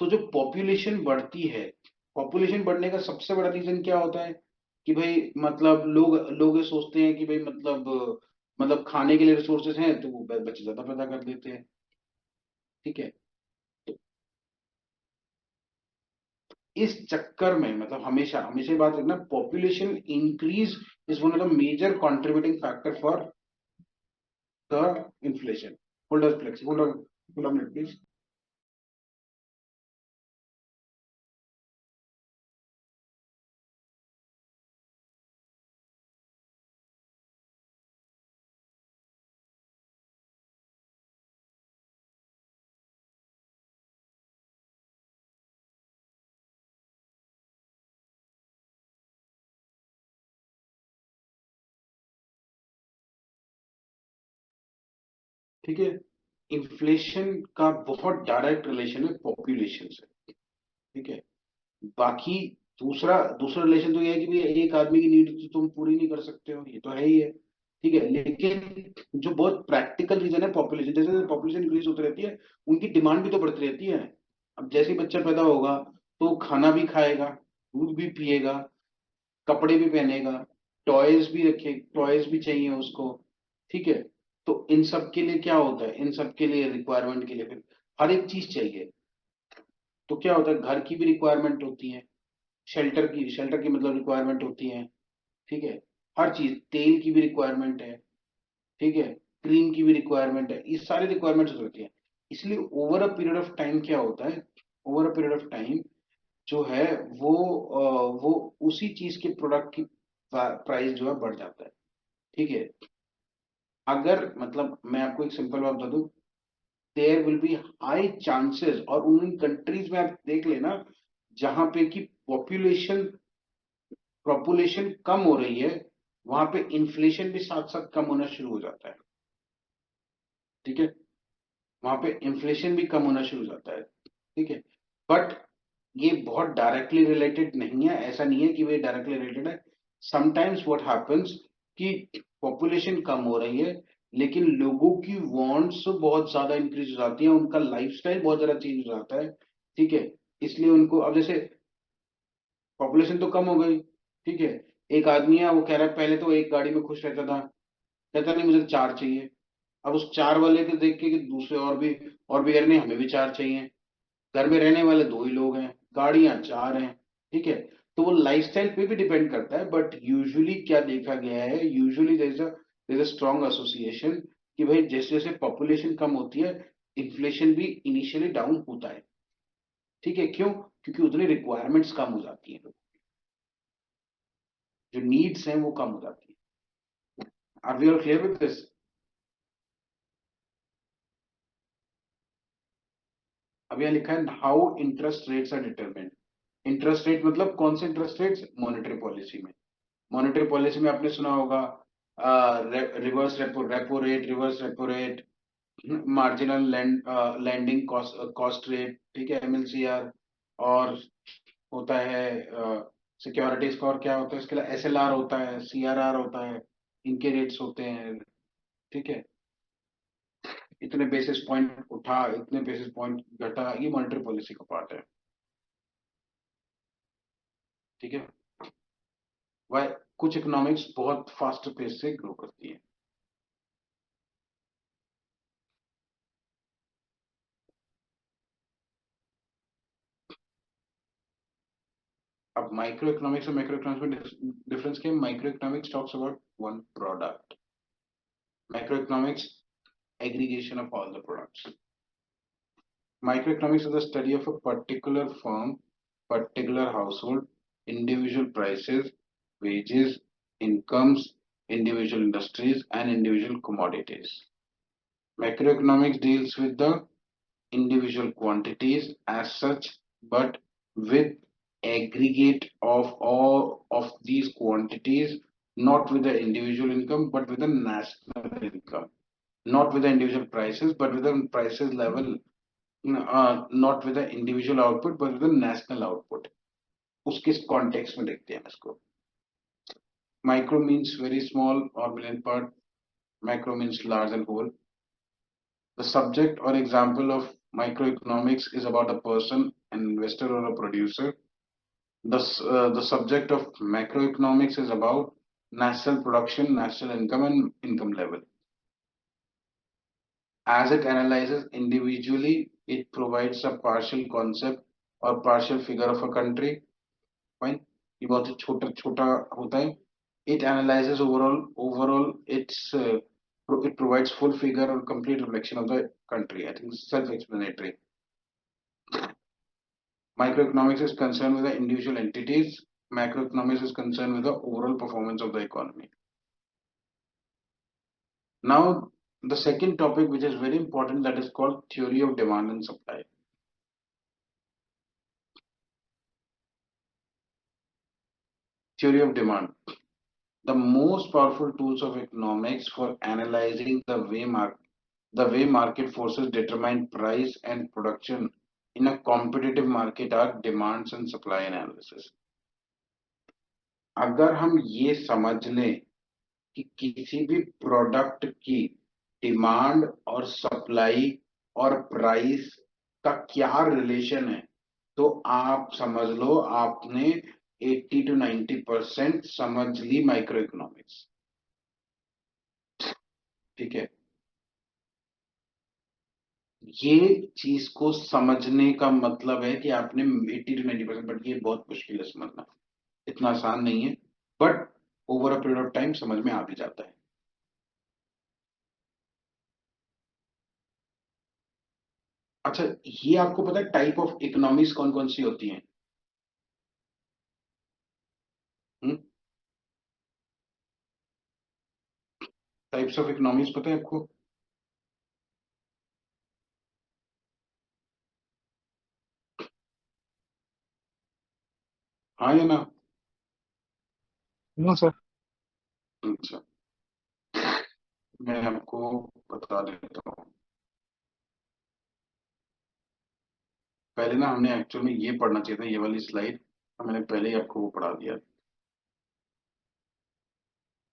तो जो पॉपुलेशन बढ़ती है, पॉपुलेशन बढ़ने का सबसे बड़ा रीजन क्या होता है? कि भाई मतलब लोग ये सोचते हैं कि भाई मतलब खाने के लिए रिसोर्सेज हैं तो वो बच्चे ज्यादा पैदा कर देते हैं। ठीक है, तो इस चक्कर में मतलब हमेशा हमेशा ये बात रखना, population increase is one of the major contributing factor for the inflation. Hold on minute please. ठीक है, इन्फ्लेशन का बहुत डायरेक्ट रिलेशन है पॉपुलेशन से। ठीक है, बाकी दूसरा दूसरा रिलेशन तो ये है कि भाई एक आदमी की नीड तो तुम पूरी नहीं कर सकते हो, ये तो है ही है। ठीक है, लेकिन जो बहुत प्रैक्टिकल रीजन है पॉपुलेशन, जैसे जैसे पॉपुलेशन इंक्रीज होती रहती है उनकी डिमांड भी तो बढ़ती रहती है। अब जैसे ही बच्चा पैदा होगा तो वो खाना भी खाएगा, दूध भी पिएगा, कपड़े भी पहनेगा, टॉयज भी चाहिए उसको। ठीक है, तो इन सब के लिए क्या होता है? इन सब के लिए रिक्वायरमेंट के लिए फिर हर एक चीज चाहिए। तो क्या होता है, घर की भी रिक्वायरमेंट होती है, शेल्टर की मतलब रिक्वायरमेंट होती है। ठीक है, हर चीज, तेल की भी रिक्वायरमेंट है। ठीक है, क्रीम की भी रिक्वायरमेंट है, ये सारी रिक्वायरमेंट्स होती है। इसलिए over a period of time क्या होता है, over a period of time जो है वो उसी चीज के प्रोडक्ट की प्राइस जो है बढ़ जाता है। ठीक है, अगर मतलब मैं आपको एक सिंपल बात बता दूं, there will be high chances, और उन कंट्रीज में आप देख लेना जहां पे कि पॉपुलेशन कम हो रही है, वहां पे इन्फ्लेशन भी साथ साथ कम होना शुरू हो जाता है। ठीक है, वहां पे इन्फ्लेशन भी कम होना शुरू हो जाता है। ठीक है, बट ये बहुत डायरेक्टली रिलेटेड नहीं है, ऐसा नहीं है कि वे डायरेक्टली रिलेटेड है। समटाइम्स व्हाट हैपेंस कि पॉपुलेशन कम हो रही है, लेकिन लोगों की वांट्स बहुत ज्यादा इंक्रीज हो जाती है, उनका लाइफस्टाइल बहुत ज्यादा चेंज हो जाता है। ठीक है, इसलिए उनको अब जैसे पॉपुलेशन तो कम हो गई, ठीक है, एक आदमी है वो कह रहा है पहले तो एक गाड़ी में खुश रहता था, कहता नहीं मुझे चार चाहिए। अब उस चार वाले को देख के कि दूसरे और भी कह रहे नहीं हमें भी चार चाहिए। घर में रहने वाले दो ही लोग हैं, गाड़ियां चार हैं। ठीक है, तो वो लाइफस्टाइल पे भी डिपेंड करता है, बट यूजुअली क्या देखा गया है, usually there is a strong association कि भाई जैसे जैसे पॉपुलेशन कम होती है, इन्फ्लेशन भी इनिशियली डाउन होता है। ठीक है, क्यों? क्योंकि उतनी रिक्वायरमेंट्स कम हो जाती हैं, जो नीड्स हैं वो कम हो जाती है। Are we all clear with this? अब यहाँ लिखा है how interest rates are determined. Interest rate मतलब कौन से इंटरेस्ट रेट्स? मॉनेटरी पॉलिसी में। मॉनेटरी पॉलिसी में आपने सुना होगा reverse repo rate, reverse repo rate, marginal lending cost rate, ठीक है, एमएलसीआर, और होता है सिक्योरिटीज का, और क्या होता है इसके लिए, एसएलआर होता है, सीआरआर होता है, इनके रेट्स होते हैं। ठीक है, इतने बेसिस पॉइंट उठा, इतने बेसिस पॉइंट घटा, ये मॉनेटरी पॉलिसी का पार्ट है। ठीक है, वह कुछ इकोनॉमिक्स बहुत फास्ट पेस से ग्रो करती है। अब माइक्रो इकोनॉमिक्स और मैक्रो इकोनॉमिक्स में डिफरेंस क्या है? Micro economics talks about one product, macro economics aggregation of all the products. Microeconomics is the study of a particular firm, particular household, individual prices, wages, incomes, individual industries, and individual commodities. Macroeconomics deals with the individual quantities as such, but with aggregate of all of these quantities, not with the individual income, but with the national income, not with the individual prices, but with the prices level, not with the individual output, but with the national output. उसके context में देखते हैं इसको। Micro means very small और million part, macro means large and whole. The subject or example of microeconomics is about a person, an investor or a producer. The subject of macroeconomics is about national production, national income, and income level. As it analyzes individually, it provides a partial concept or partial figure of a country. Fine. ये बहुत ही छोटा छोटा होता है. It analyzes overall it provides full figure or complete reflection of the country. I think it's self-explanatory. Microeconomics is concerned with the individual entities. Macroeconomics is concerned with the overall performance of the economy. Now, the second topic, which is very important, that is called theory of demand and supply. Theory of demand. The most powerful tools of economics for analyzing the way market forces determine price and production in a competitive market are demands and supply analysis. अगर हम ये समझ लें कि किसी भी product की demand और सप्लाई और प्राइस का क्या रिलेशन है, तो आप समझ लो आपने 80 to 90% समझ ली माइक्रो इकोनॉमिक्स। ठीक है, ये चीज को समझने का मतलब है कि आपने 80 to 90%, बट ये बहुत मुश्किल है समझना, इतना आसान नहीं है, but over a period of time समझ में आ भी जाता है। अच्छा, ये आपको पता है टाइप ऑफ इकोनॉमीज कौन कौन सी होती हैं? टाइप्स ऑफ इकोनॉमीज पता है आपको? हाँ या ना? No sir. अच्छा, मैं आपको बता देता हूँ। पहले ना हमने एक्चुअल में ये पढ़ना चाहिए था, ये वाली स्लाइड, और मैंने पहले ही आपको वो पढ़ा दिया।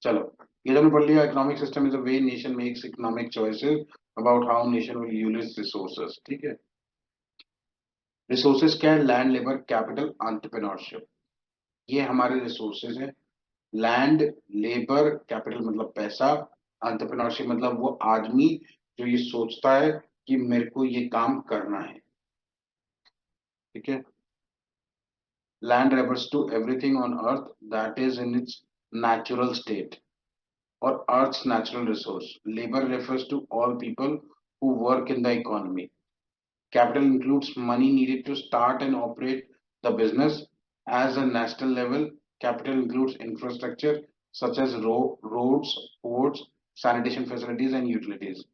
चलो, ये तो हमने पढ़ लिया, economic system is a way nation makes economic choices about how nation will use it's resources. ठीक है, रिसोर्सेज क्या है? लैंड, लेबर, कैपिटल, एंटरप्रेन्योरशिप, ये हमारे रिसोर्सेज है। लैंड, लेबर, कैपिटल मतलब पैसा, एंटरप्रेन्योरशिप मतलब वो आदमी जो ये सोचता है कि मेरे को ये काम करना है। ठीक है, land refers to everything on earth that is in its natural state or Earth's natural resource. Labor refers to all people who work in the economy. Capital includes money needed to start and operate the business. As a national level, capital includes infrastructure such as roads, ports, sanitation facilities, and utilities.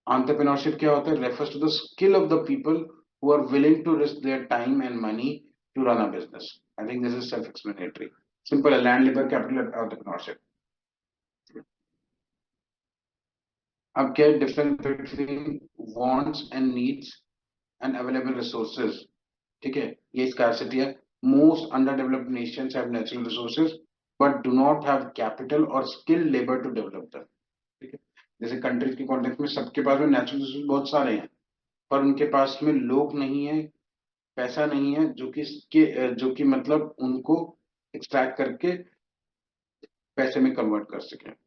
Entrepreneurship क्या होता है? Refers to the skill of the people who are willing to risk their time and money to run a business. I think this is self-explanatory. Simple, land, labor, capital, entrepreneurship. अब क्या है difference between wants and needs and available resources? ठीक है, ये scarcity है। Most under developed nations have natural resources but do not have capital और skilled labour to develop them. ठीक है, जैसे कंट्रीज के कॉन्टेक्स्ट में सबके पास में नेचुरल रिसोर्स बहुत सारे हैं, पर उनके पास में लोग नहीं है, पैसा नहीं है, जो कि मतलब उनको एक्सट्रैक्ट करके पैसे में कन्वर्ट कर सके।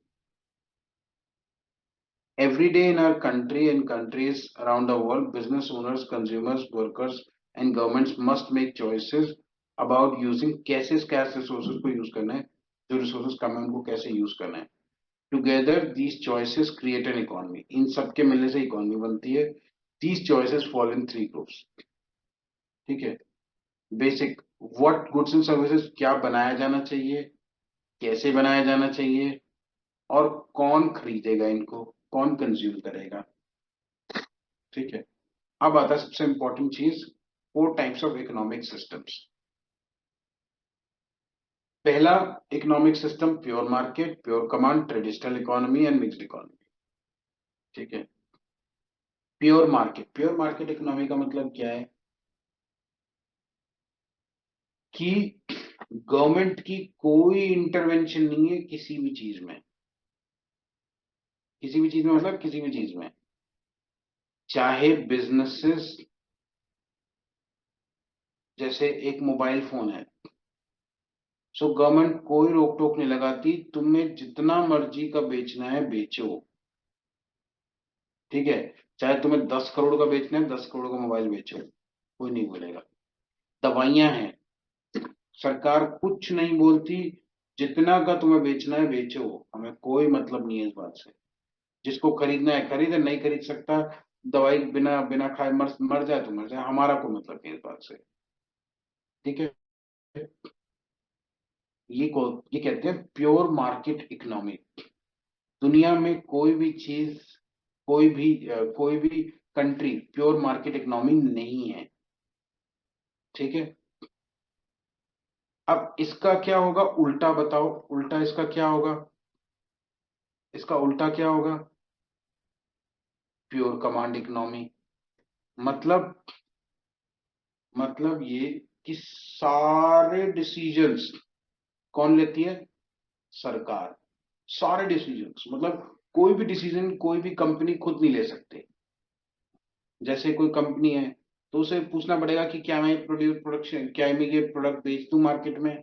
Every day in our country and countries around the world, business owners, consumers, workers, and governments must make choices about using कैसे scarce resources को use करना है, जो resources कम है उनको कैसे use करना है। Together, these choices create an economy. इन सब के मिलने से economy बनती है। These choices fall in three groups. ठीक है, basic, what goods and services क्या बनाया जाना चाहिए, कैसे बनाया जाना चाहिए, और कौन खरीदेगा इनको, कौन कंज्यूम करेगा। ठीक है, अब आता है सबसे इंपॉर्टेंट चीज, four types of economic systems. पहला economic system pure market, pure command, traditional economy and mixed economy. ठीक है, pure market, pure market economy का मतलब क्या है कि गवर्नमेंट की कोई इंटरवेंशन नहीं है किसी भी चीज में। किसी भी चीज में मतलब किसी भी चीज में, चाहे बिजनेसेस, जैसे एक मोबाइल फोन है, सो गवर्नमेंट कोई रोक टोक नहीं लगाती, तुम्हें जितना मर्जी का बेचना है बेचो। ठीक है, चाहे तुम्हें 10 करोड़ का बेचना है 10 करोड़ का मोबाइल बेचो, कोई नहीं बोलेगा। दवाइयां हैं, सरकार कुछ नहीं बोलती, जितना का तुम्हें बेचना है बेचो, हमें कोई मतलब नहीं है इस बात से। जिसको खरीदना है खरीदे, नहीं खरीद सकता, दवाई बिना बिना खाए मर मर जाए तो मर जाए, हमारा कोई मतलब नहीं इस बात से। ठीक है, ये कहते हैं प्योर मार्केट इकोनॉमी। दुनिया में कोई भी चीज, कोई भी कंट्री प्योर मार्केट इकोनॉमी नहीं है। ठीक है, अब इसका क्या होगा उल्टा, बताओ उल्टा इसका क्या होगा? इसका उल्टा क्या होगा? Pure command economy. मतलब ये कि सारे डिसीजंस कौन लेती है? सरकार। सारे डिसीजंस मतलब कोई भी डिसीजन कोई भी कंपनी खुद नहीं ले सकते। जैसे कोई कंपनी है तो उसे पूछना पड़ेगा कि क्या मैं क्या मैं ये प्रोडक्ट बेच दूं मार्केट में,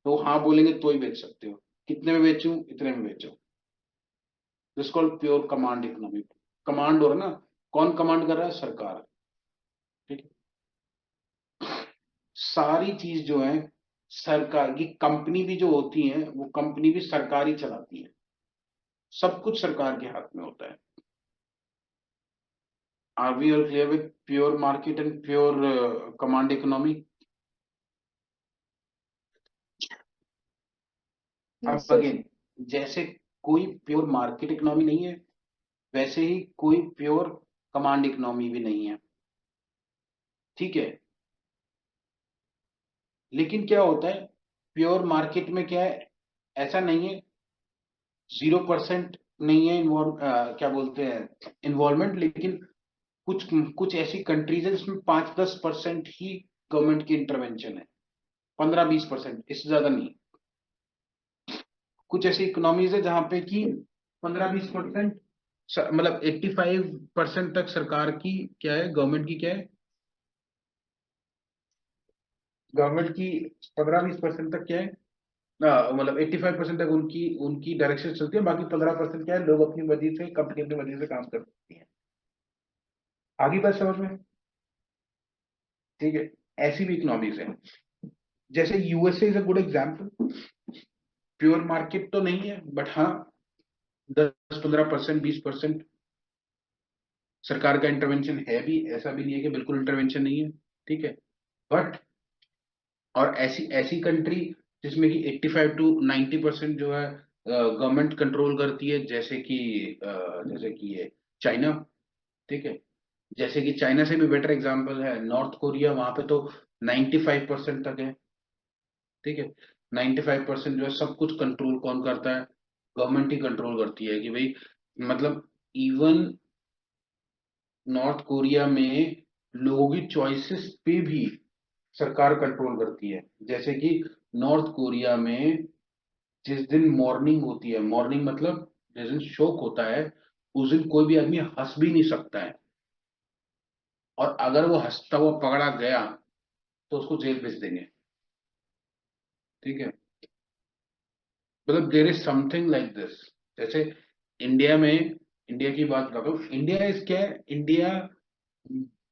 तो हाँ बोलेंगे तो ही बेच सकते हो। कितने में बेचूं? इतने में बेचो। This called pure command economy. Command हो रहा है ना, कौन कमांड कर रहा है? सरकार। ठीक है, सारी चीज जो है सरकार की, कंपनी भी जो होती है वो कंपनी भी सरकार ही चलाती है, सब कुछ सरकार के हाथ में होता है। Are we all clear with pure market and pure command economy? Yes, अब अगेन, जैसे कोई प्योर मार्केट इकोनॉमी नहीं है, वैसे ही कोई प्योर कमांड इकोनॉमी भी नहीं है, ठीक है। लेकिन क्या होता है, प्योर मार्केट में क्या है, ऐसा नहीं है 0% नहीं है इन्वॉल्व, क्या बोलते हैं इन्वॉल्वमेंट, लेकिन कुछ कुछ ऐसी कंट्रीज है जिसमें 5-10% ही गवर्नमेंट की इंटरवेंशन है, 15-20%, इससे ज्यादा नहीं। कुछ ऐसी इकोनॉमीज है जहां पे कि 15-20%, मतलब 85% तक सरकार की क्या है, गवर्नमेंट की क्या है, गवर्नमेंट की 15-20% तक क्या है, मतलब 85% तक उनकी उनकी डायरेक्शन चलती है, बाकी 15% क्या है, लोग अपनी मर्जी से, कंपनी अपनी मर्जी से काम करती है। आगे बात समझ में, ठीक है। ऐसी भी इकोनॉमीज है, जैसे USA is a good example. Pure market तो नहीं है, बट हाँ 10-15%, 20% सरकार का इंटरवेंशन है भी, ऐसा भी नहीं है कि बिल्कुल इंटरवेंशन नहीं है, ठीक है। बट और ऐसी ऐसी कंट्री जिसमें कि 85-90% जो है गवर्नमेंट कंट्रोल करती है, जैसे कि ये चाइना, ठीक है। जैसे कि चाइना से भी बेटर एग्जांपल है नॉर्थ कोरिया, वहां पे तो 95% तक है, ठीक है। 95% जो है सब कुछ कंट्रोल कौन करता है, गवर्नमेंट ही कंट्रोल करती है, कि भाई मतलब इवन नॉर्थ कोरिया में लोगों की चॉइसेस पे भी सरकार कंट्रोल करती है। जैसे कि नॉर्थ कोरिया में जिस दिन मॉर्निंग होती है, मॉर्निंग मतलब जिस दिन शोक होता है, उस दिन कोई भी आदमी हंस भी नहीं सकता है, और अगर वो हंसता हुआ पकड़ा गया तो उसको जेल भेज देंगे, ठीक है। मतलब there is something like this. जैसे इंडिया में, इंडिया की बात करता हूँ, इंडिया इज क्या है, इंडिया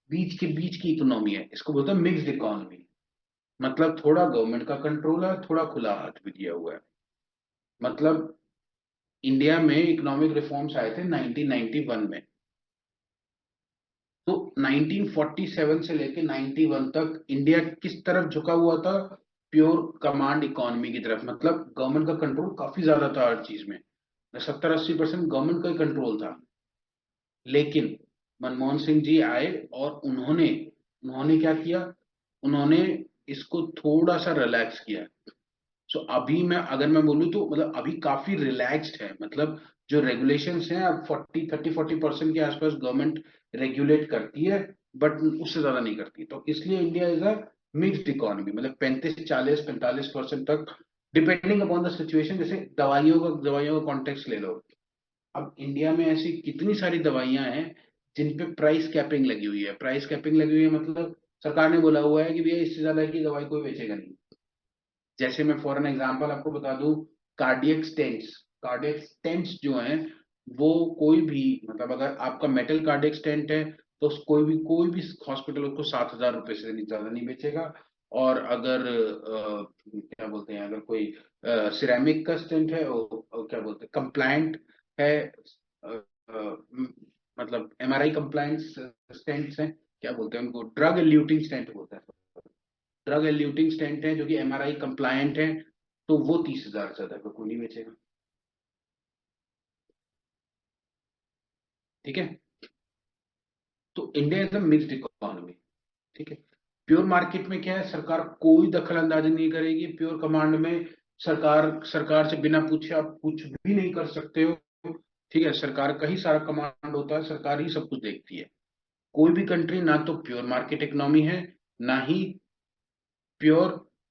बीच की इकोनॉमी है, इसको बोलते हैं मिक्स्ड इकोनॉमी। मतलब थोड़ा गवर्नमेंट का कंट्रोल है, थोड़ा खुला हाथ भी दिया हुआ है। मतलब इंडिया में इकोनॉमिक रिफॉर्म्स आए थे 1991 में, तो 1947 से लेके 91 तक इंडिया किस तरफ झुका हुआ था, प्योर कमांड इकोनॉमी की तरफ। मतलब गवर्नमेंट का कंट्रोल काफी ज्यादा था हर चीज में, 70-80% गवर्नमेंट का ही कंट्रोल था। लेकिन मनमोहन सिंह जी आए और उन्होंने उन्होंने क्या किया, उन्होंने इसको थोड़ा सा रिलैक्स किया। सो अभी मैं अगर मैं बोलूँ तो मतलब अभी काफी रिलैक्स्ड है। मतलब जो रेगुलेशंस हैं अब 40 के आसपास गवर्नमेंट रेगुलेट करती है, बट उससे ज्यादा नहीं करती। तो इसलिए India is a mixed economy, मतलब 35-40-45% तक, डिपेंडिंग अपॉन द सिचुएशन। जैसे दवाइयों का कॉन्टेक्स्ट ले लो, अब इंडिया में ऐसी कितनी सारी दवाइयां हैं जिन पे प्राइस कैपिंग लगी हुई है। प्राइस कैपिंग लगी हुई है मतलब सरकार ने बोला हुआ है कि भैया इससे ज्यादा की दवाई कोई बेचेगा नहीं। जैसे मैं फॉर एन एग्जांपल आपको बता दूं, कार्डियक स्टेंट्स जो हैं, वो कोई भी, मतलब अगर आपका मेटल कार्डियक स्टेंट है तो कोई भी हॉस्पिटल उसको 7,000 रुपए से ज्यादा नहीं बेचेगा। और अगर क्या बोलते हैं, अगर कोई सिरेमिक का स्टेंट है, क्या बोलते हैं कंप्लायंट है, अ, मतलब एमआरआई कंप्लायंट स्टेंट्स हैं, क्या बोलते हैं उनको, ड्रग एल्यूटिंग स्टेंट बोलते हैं, ड्रग एल्यूटिंग स्टेंट है जो कि एमआरआई कंप्लायंट है, तो वो 30,000 से ज्यादा का कोई नहीं बेचेगा, ठीक है। तो India is a mixed economy, ठीक है। प्योर मार्केट में क्या है, सरकार कोई दखल अंदाजी नहीं करेगी। प्योर कमांड में सरकार सरकार से बिना पूछे आप कुछ भी नहीं कर सकते हो, ठीक है। सरकार का ही सारा कमांड होता है, सरकार ही सब कुछ देखती है। कोई भी कंट्री ना तो प्योर मार्केट इकोनॉमी है, ना ही प्योर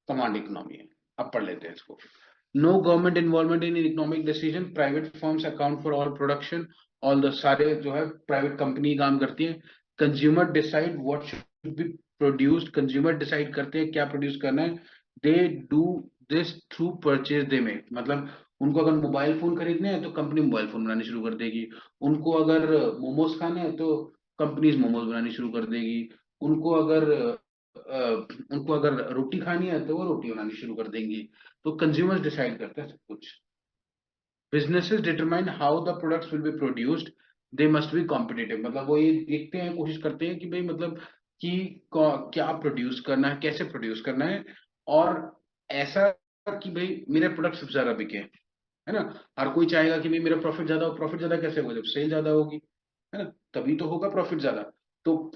कमांड इकोनॉमी है। अब पढ़ लेते हैं इसको। No government involvement in economic decision, private firms account for all production, all the सारे जो है प्राइवेट कंपनी काम करती है। Consumer decide what should be produced, consumer decide करते हैं क्या प्रोड्यूस करना है। They do this through purchase they make, मतलब उनको अगर मोबाइल फोन खरीदने हैं तो कंपनी मोबाइल फोन बनानी शुरू कर देगी। उनको अगर मोमोज खाने हैं तो कंपनीज मोमोज बनानी शुरू कर देगी। उनको अगर उनको अगर रोटी खानी है तो वो रोटी बनानी शुरू कर देंगी। तो कंज्यूमर्स डिसाइड करते हैं सब कुछ। Businesses determine how the products will be produced. They must be competitive, मतलब वो ये देखते हैं, कोशिश करते हैं कि भाई मतलब कि क्या प्रोड्यूस करना है, कैसे प्रोड्यूस करना है, और ऐसा कि भाई मेरे प्रोडक्ट सबसे ज्यादा बिके, है ना। हर कोई चाहेगा कि भाई मेरा प्रॉफिट ज्यादा हो। प्रॉफिट ज्यादा कैसे होगा? जब सेल ज्यादा होगी, है ना, तभी तो होगा प्रॉफिट ज्यादा। तो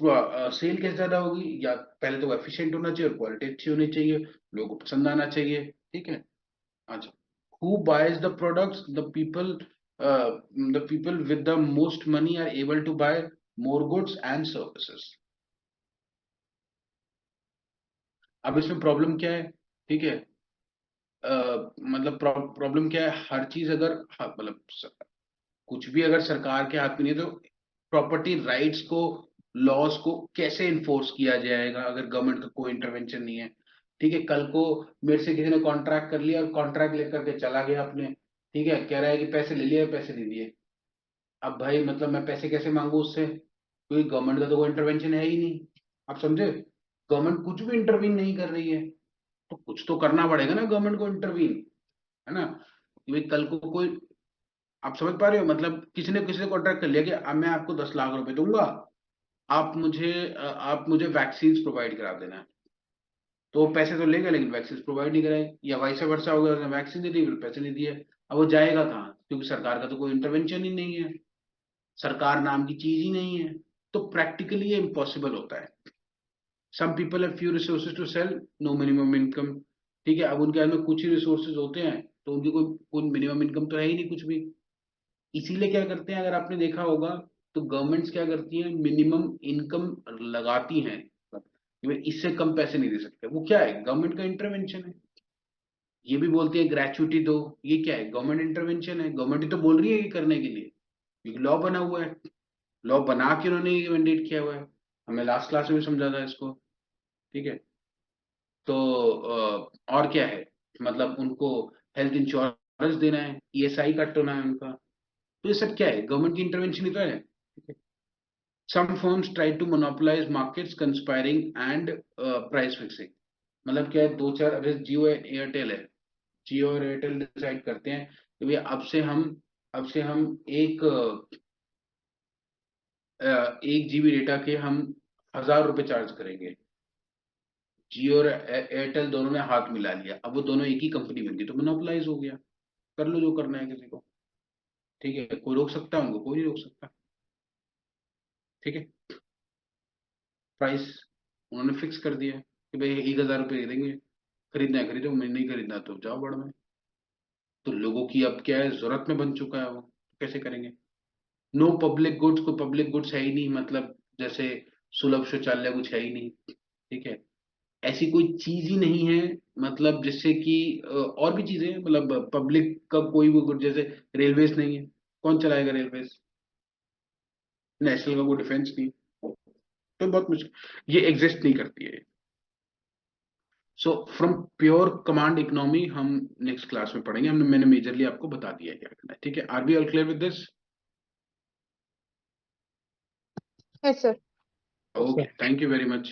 सेल कैसे ज्यादा होगी? या पहले तो एफिशिएंट होना चाहिए और क्वालिटी अच्छी होनी चाहिए, लोगों को पसंद आना चाहिए, ठीक है। अच्छा, who buys the products? The people with the most money are able to buy more goods and services. अब इसमें प्रॉब्लम क्या है? ठीक है, मतलब प्रॉब्लम क्या है? हर चीज अगर मतलब कुछ भी अगर सरकार के हाथ में नहीं है, तो प्रॉपर्टी राइट्स को, लॉज को कैसे इन्फोर्स किया जाएगा अगर गवर्नमेंट का कोई इंटरवेंशन नहीं है? ठीक है, कल को मेरे से किसी ने कॉन्ट्रैक्ट कर लिया और कॉन्ट्रैक्ट लेकर के चला गया अपने, ठीक है, कह रहा है कि पैसे ले लिए, पैसे नहीं दिए। अब भाई मतलब मैं पैसे कैसे मांगू उससे, क्योंकि गवर्नमेंट का तो कोई इंटरवेंशन है ही नहीं। आप समझे? गवर्नमेंट कुछ भी इंटरवीन नहीं कर रही है, तो कुछ तो करना पड़ेगा ना गवर्नमेंट को इंटरवीन, है ना। कि भाई कल को कोई, आप समझ पा रहे हो, मतलब किसी ने कॉन्ट्रैक्ट कर लिया कि अब मैं आपको 10 लाख रुपए दूंगा, आप मुझे वैक्सीन प्रोवाइड करा देना। तो वो पैसे तो लेगा लेकिन वैक्सीन प्रोवाइड नहीं कराएगा, या वाइस वर्सा हो गया, उसने वैक्सीन दे दी फिर पैसे नहीं दिए। अब वो जाएगा कहाँ? क्योंकि सरकार का तो कोई इंटरवेंशन ही नहीं है, सरकार नाम की चीज ही नहीं है। तो प्रैक्टिकली ये इम्पॉसिबल होता है। Some people have few resources to sell, no minimum income. ठीक है, अब उनके हाथ में कुछ ही रिसोर्सेज होते हैं, तो उनकी कोई मिनिमम इनकम तो है ही नहीं कुछ भी। इसीलिए क्या करते हैं, अगर आपने देखा होगा, तो गवर्नमेंट्स क्या करती हैं, मिनिमम इनकम लगाती हैं, कि भाई इससे कम पैसे नहीं दे सकते। वो क्या है? गवर्नमेंट का इंटरवेंशन है। ये भी बोलते हैं ग्रेचुइटी दो, ये क्या है? गवर्नमेंट इंटरवेंशन है। गवर्नमेंट ही तो बोल रही है ये करने के लिए, एक लॉ बना हुआ है। लॉ बना के उन्होंने ये मैंडेट किया हुआ है। हमें लास्ट क्लास में भी समझा था इसको, ठीक है। तो और क्या है, मतलब उनको हेल्थ इंश्योरेंस देना है, ईएसआई कट होना है उनका। तो ये सब क्या है? गवर्नमेंट की इंटरवेंशन ही तो है, ठीक है। Some firms try to monopolise markets conspiring and price fixing. मतलब क्या है, दो चार, अभी जियो एयरटेल है, जियो और एयरटेल डिसाइड करते हैं कि भैया अब से हम एक जीबी डेटा के हम 1,000 रुपए चार्ज करेंगे। जियो और एयरटेल दोनों ने हाथ मिला लिया, अब वो दोनों एक ही कंपनी बन गई, तो मोनोपोलाइज हो गया। कर लो जो करना है किसी को, ठीक है, कोई रोक सकता है उनको? कोई नहीं रोक सकता, ठीक है। प्राइस उन्होंने फिक्स कर दिया कि भाई 1,000 रुपये देंगे, खरीदना है खरीदो, मैं नहीं खरीदना तो जाओ बड़ में। तो लोगों की अब क्या है, जरूरत में बन चुका है वो, तो कैसे करेंगे? नो पब्लिक गुड्स, को पब्लिक गुड्स है ही नहीं, मतलब जैसे सुलभ शौचालय कुछ है ही नहीं, ठीक है। ऐसी कोई चीज ही नहीं है, मतलब जिससे कि और भी चीजें हैं, मतलब पब्लिक का कोई भी गुड, जैसे रेलवेज नहीं है, कौन चलाएगा रेलवेज? नेशनल का कोई डिफेंस नहीं, तो बहुत मुश्किल, ये एग्जिस्ट नहीं करती है। So from pure command economy हम नेक्स्ट क्लास में पढ़ेंगे। मैंने मेजरली आपको बता दिया है क्या करना है, ठीक है। R be all clear with this? Yes, sir. Yes, okay, sir. Thank you very much.